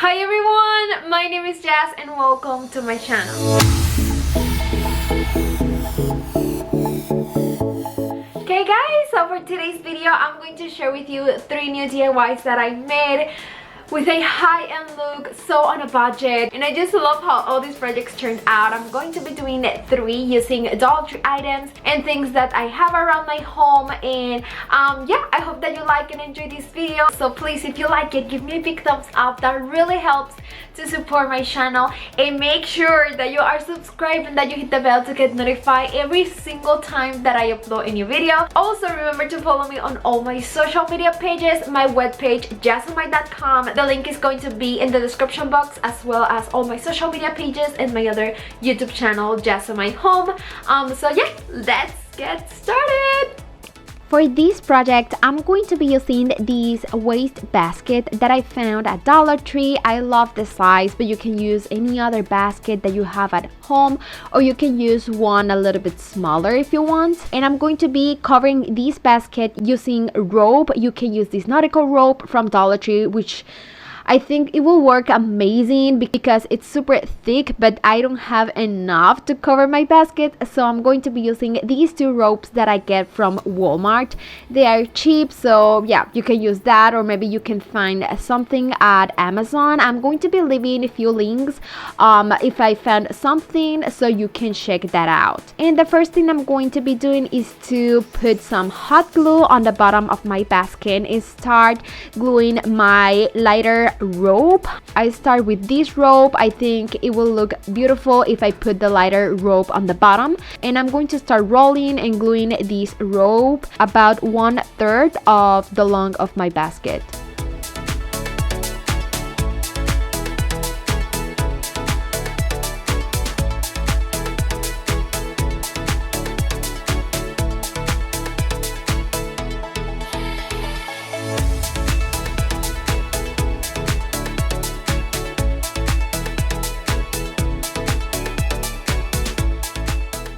Hi everyone, my name is Jazz and welcome to my channel. Okay guys, so for today's video I'm going to share with you 3 new DIYs that I made with a high-end look, so on a budget, and I just love how all these projects turned out. I'm going to be doing 3 using Dollar Tree items and things that I have around my home, and yeah, I hope that you like and enjoy this video. So please, if you like it, give me a big thumbs up. That really helps to support my channel, and make sure that you are subscribed and that you hit the bell to get notified every single time that I upload a new video. Also remember to follow me on all my social media pages, my webpage JAZOMY.com. The link is going to be in the description box, as well as all my social media pages and my other YouTube channel, JAZOMY Home. So yeah, let's get started. For this project, I'm going to be using this waste basket that I found at Dollar Tree. I love the size, but you can use any other basket that you have at home, or you can use one a little bit smaller if you want. And I'm going to be covering this basket using rope. You can use this nautical rope from Dollar Tree, which I think it will work amazing because it's super thick, but I don't have enough to cover my basket, so I'm going to be using these 2 ropes that I get from Walmart. They are cheap, so yeah, you can use that, or maybe you can find something at Amazon. I'm going to be leaving a few links if I found something, so you can check that out. And the first thing I'm going to be doing is to put some hot glue on the bottom of my basket and start gluing my lighter rope. I start with this rope. I think it will look beautiful if I put the lighter rope on the bottom, and I'm going to start rolling and gluing this rope about 1/3 of the length of my basket.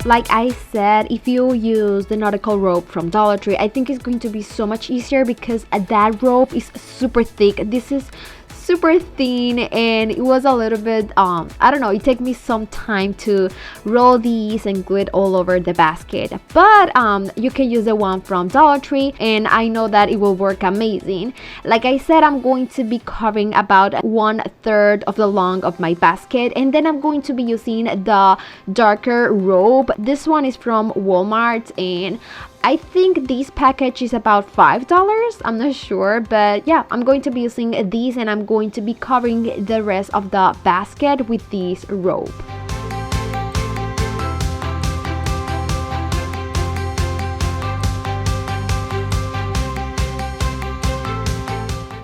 Like I said, if you use the nautical rope from Dollar Tree, I think it's going to be so much easier because that rope is super thick. This is super thin, and it was a little bit I don't know, it took me some time to roll these and glue it all over the basket, but you can use the one from Dollar Tree, and I know that it will work amazing. Like I said, I'm going to be covering about 1/3 of the length of my basket, and then I'm going to be using the darker rope. This one is from Walmart, and I think this package is about $5. I'm not sure, but yeah, I'm going to be using these, and I'm going to be covering the rest of the basket with this rope.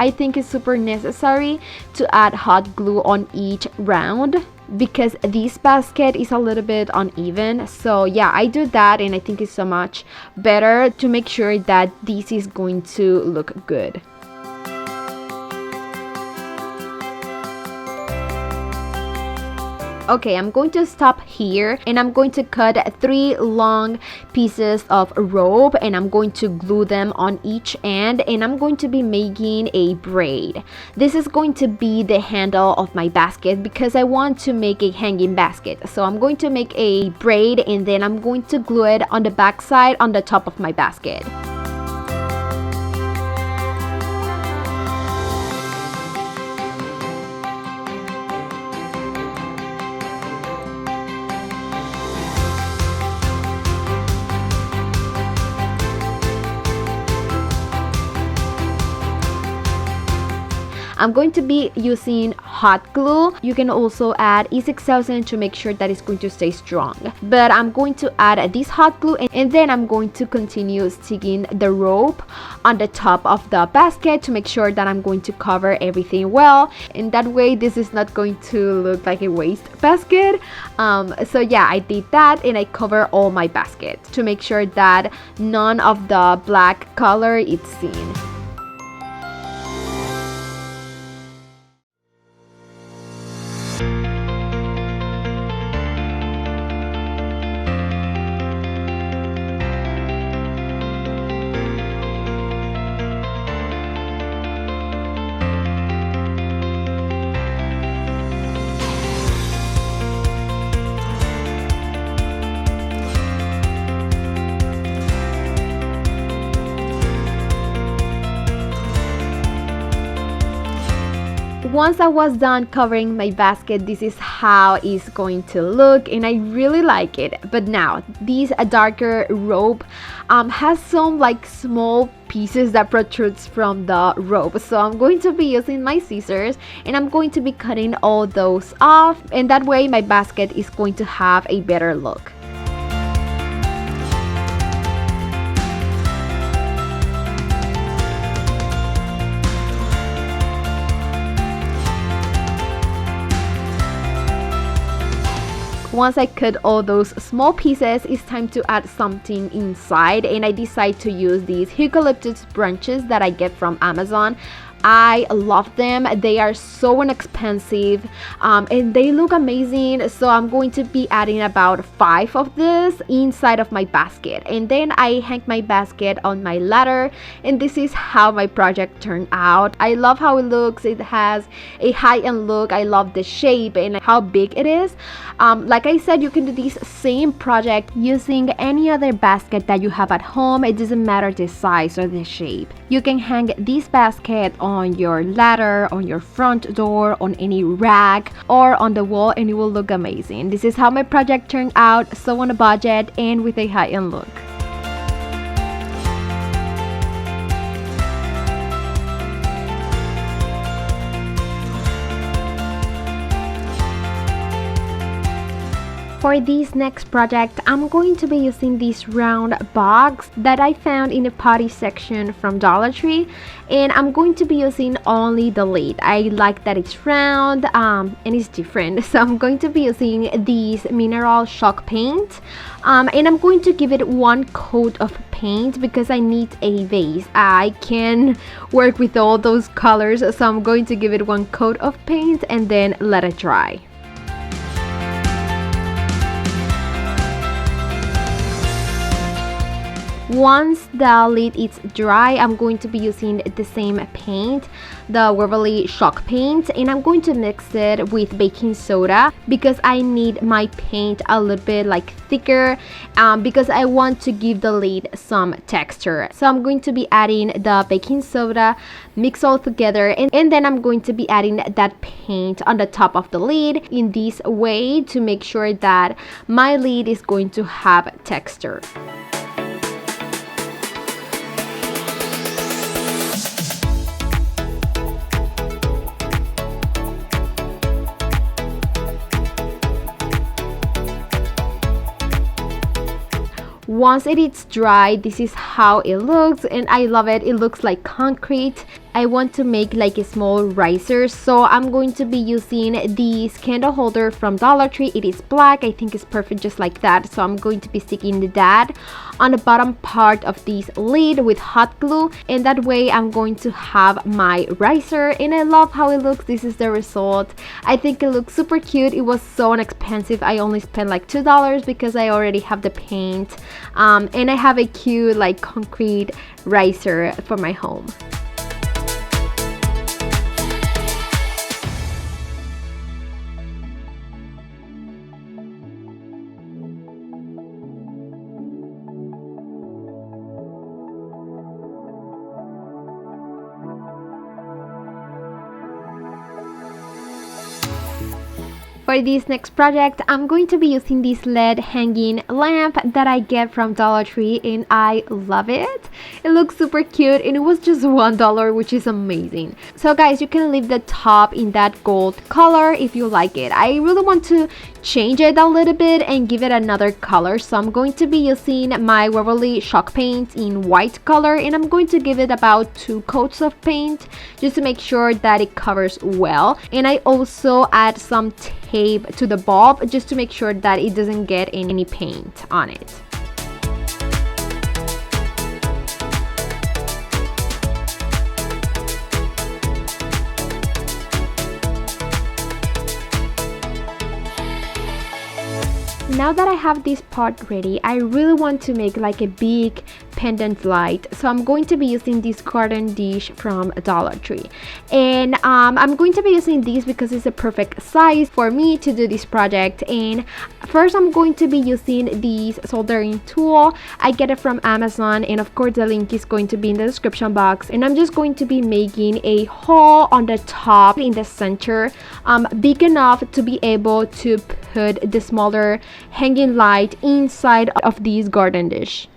I think it's super necessary to add hot glue on each round because this basket is a little bit uneven. So yeah, I do that, and I think it's so much better to make sure that this is going to look good. Okay, I'm going to stop here, and I'm going to cut 3 long pieces of rope, and I'm going to glue them on each end, and I'm going to be making a braid. This is going to be the handle of my basket because I want to make a hanging basket. So I'm going to make a braid, and then I'm going to glue it on the back side on the top of my basket. I'm going to be using hot glue. You can also add E6000 to make sure that it's going to stay strong. But I'm going to add this hot glue, and then I'm going to continue sticking the rope on the top of the basket to make sure that I'm going to cover everything well. And that way this is not going to look like a waste basket. So yeah, I did that, and I cover all my baskets to make sure that none of the black color is seen. Once I was done covering my basket, this is how it's going to look, and I really like it. But now this darker rope has some like small pieces that protrudes from the rope, so I'm going to be using my scissors and I'm going to be cutting all those off, and that way my basket is going to have a better look. Once I cut all those small pieces, it's time to add something inside, and I decide to use these eucalyptus branches that I get from Amazon. I love them. They are so inexpensive and they look amazing, so I'm going to be adding about 5 of this inside of my basket, and then I hang my basket on my ladder, and this is how my project turned out. I love how it looks. It has a high-end look. I love the shape and how big it is. Like I said, you can do this same project using any other basket that you have at home. It doesn't matter the size or the shape. You can hang this basket on your ladder, on your front door, on any rack, or on the wall, and it will look amazing. This is how my project turned out, so on a budget and with a high-end look. For this next project, I'm going to be using this round box that I found in the potty section from Dollar Tree, and I'm going to be using only the lid. I like that it's round and it's different, so I'm going to be using this mineral chalk paint, and I'm going to give it 1 coat of paint because I need a vase. I can work with all those colors, so I'm going to give it 1 coat of paint and then let it dry. Once the lid is dry, I'm going to be using the same paint, the Waverly chalk paint, and I'm going to mix it with baking soda because I need my paint a little bit like thicker because I want to give the lid some texture. So I'm going to be adding the baking soda, mix all together, and then I'm going to be adding that paint on the top of the lid in this way to make sure that my lid is going to have texture. Once it is dry, this is how it looks, and I love it. It looks like concrete. I want to make like a small riser, so I'm going to be using this candle holder from Dollar Tree. It is black. I think it's perfect just like that, so I'm going to be sticking that on the bottom part of this lid with hot glue, and that way I'm going to have my riser, and I love how it looks. This is the result. I think it looks super cute. It was so inexpensive. I only spent like $2 because I already have the paint, and I have a cute like concrete riser for my home. For this next project, I'm going to be using this LED hanging lamp that I get from Dollar Tree, and I love it. It looks super cute, and it was just $1, which is amazing. So guys, you can leave the top in that gold color if you like it. I really want to change it a little bit and give it another color, so I'm going to be using my Waverly chalk paint in white color, and I'm going to give it about 2 coats of paint just to make sure that it covers well. And I also add some tape to the bulb just to make sure that it doesn't get any paint on it. Now that I have this part ready, I really want to make like a big pendant light. So I'm going to be using this garden dish from Dollar Tree, and I'm going to be using this because it's a perfect size for me to do this project. And first I'm going to be using this soldering tool. I get it from Amazon, and of course the link is going to be in the description box. And I'm just going to be making a hole on the top in the center, big enough to be able to put the smaller hanging light inside of this garden dish.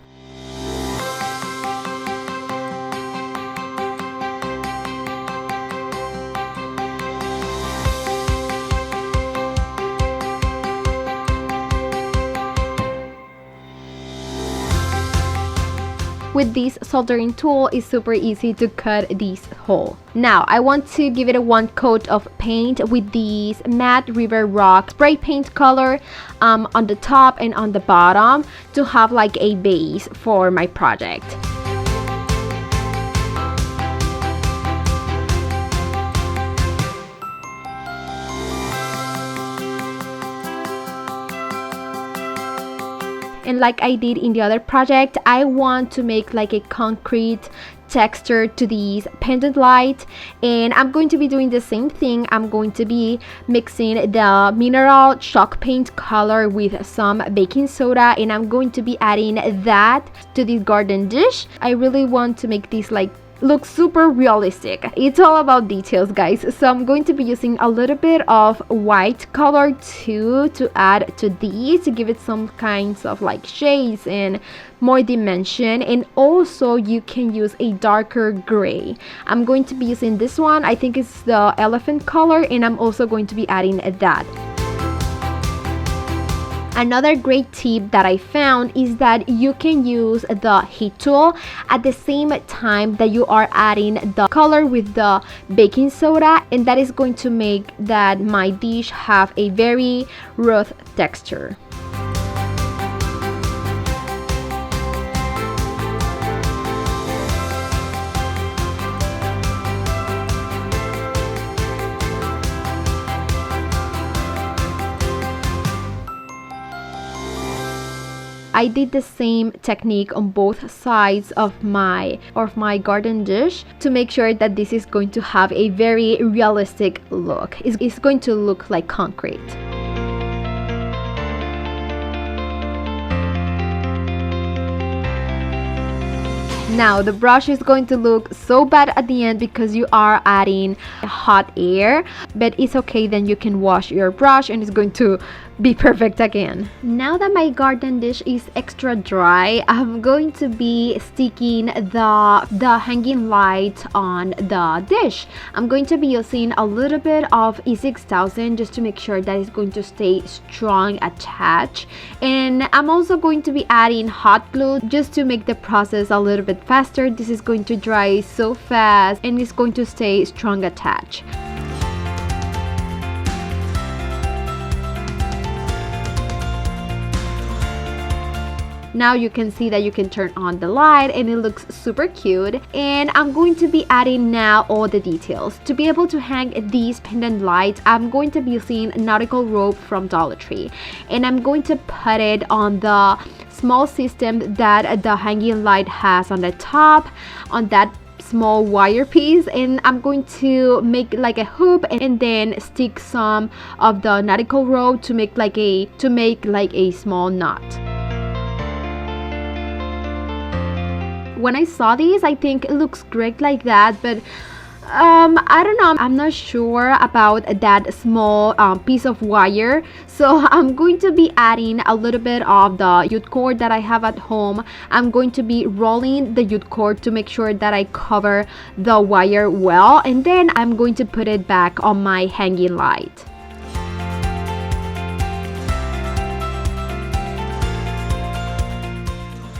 With this soldering tool, it's super easy to cut this hole. Now I want to give it a one coat of paint with this matte river rock spray paint color on the top and on the bottom to have like a base for my project. And like I did in the other project, I want to make like a concrete texture to these pendant light, and I'm going to be doing the same thing. I'm going to be mixing the mineral chalk paint color with some baking soda, and I'm going to be adding that to this garden dish. I really want to make this like look super realistic. It's all about details, guys. So I'm going to be using a little bit of white color too to add to these, to give it some kinds of like shades and more dimension. And also you can use a darker gray. I'm going to be using this one. I think it's the elephant color, and I'm also going to be adding that. Another great tip that I found is that you can use the heat tool at the same time that you are adding the color with the baking soda, and that is going to make that my dish have a very rough texture. I did the same technique on both sides of my garden dish to make sure that this is going to have a very realistic look. It's going to look like concrete. Now the brush is going to look so bad at the end because you are adding hot air, but it's okay, then you can wash your brush and it's going to be perfect again. Now that my garden dish is extra dry, I'm going to be sticking the hanging light on the dish. I'm going to be using a little bit of E6000 just to make sure that it's going to stay strong attached, and I'm also going to be adding hot glue just to make the process a little bit faster. This is going to dry so fast and it's going to stay strong attached. Now you can see that you can turn on the light and it looks super cute. And I'm going to be adding now all the details. To be able to hang these pendant lights, I'm going to be using nautical rope from Dollar Tree, and I'm going to put it on the small system that the hanging light has on the top, on that small wire piece, and I'm going to make like a hoop and then stick some of the nautical rope to make like a small knot. When I saw these, I think it looks great like that, but I don't know, I'm not sure about that small piece of wire, so I'm going to be adding a little bit of the jute cord that I have at home. I'm going to be rolling the jute cord to make sure that I cover the wire well, and then I'm going to put it back on my hanging light.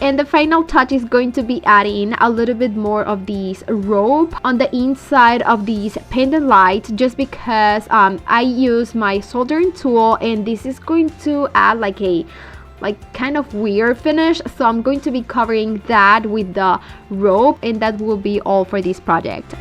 And the final touch is going to be adding a little bit more of this rope on the inside of these pendant lights, just because I use my soldering tool and this is going to add like kind of weird finish. So I'm going to be covering that with the rope, and that will be all for this project.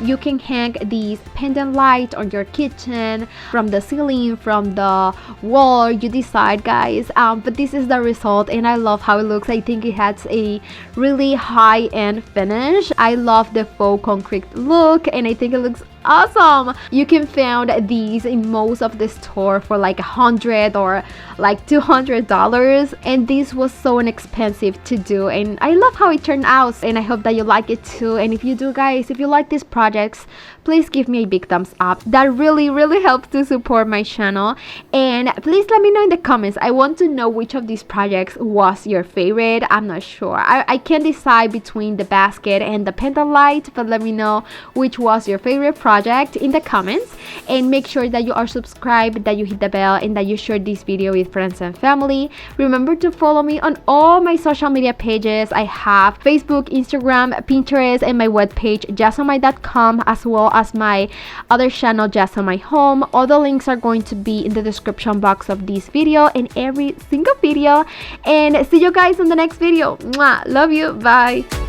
you can hang these pendant lights on your kitchen, from the ceiling, from the wall, you decide, guys. But this is the result, and I love how it looks. I think it has a really high-end finish. I love the faux concrete look, and I think it looks awesome. You can find these in most of the store for like $100 or like $200, and this was so inexpensive to do, and I love how it turned out, and I hope that you like it too. And if you do, guys, if you like these projects, please give me a big thumbs up. That really helps to support my channel. And please let me know in the comments. I want to know which of these projects was your favorite. I'm not sure. I can't decide between the basket and the pendant light, but let me know which was your favorite project in the comments. And make sure that you are subscribed, that you hit the bell, and that you share this video with friends and family. Remember to follow me on all my social media pages. I have Facebook, Instagram, Pinterest, and my webpage JAZOMY.com, as well as my other channel, JAZOMY Home. All the links are going to be in the description box of this video and every single video. And see you guys in the next video. Mwah! Love you. Bye.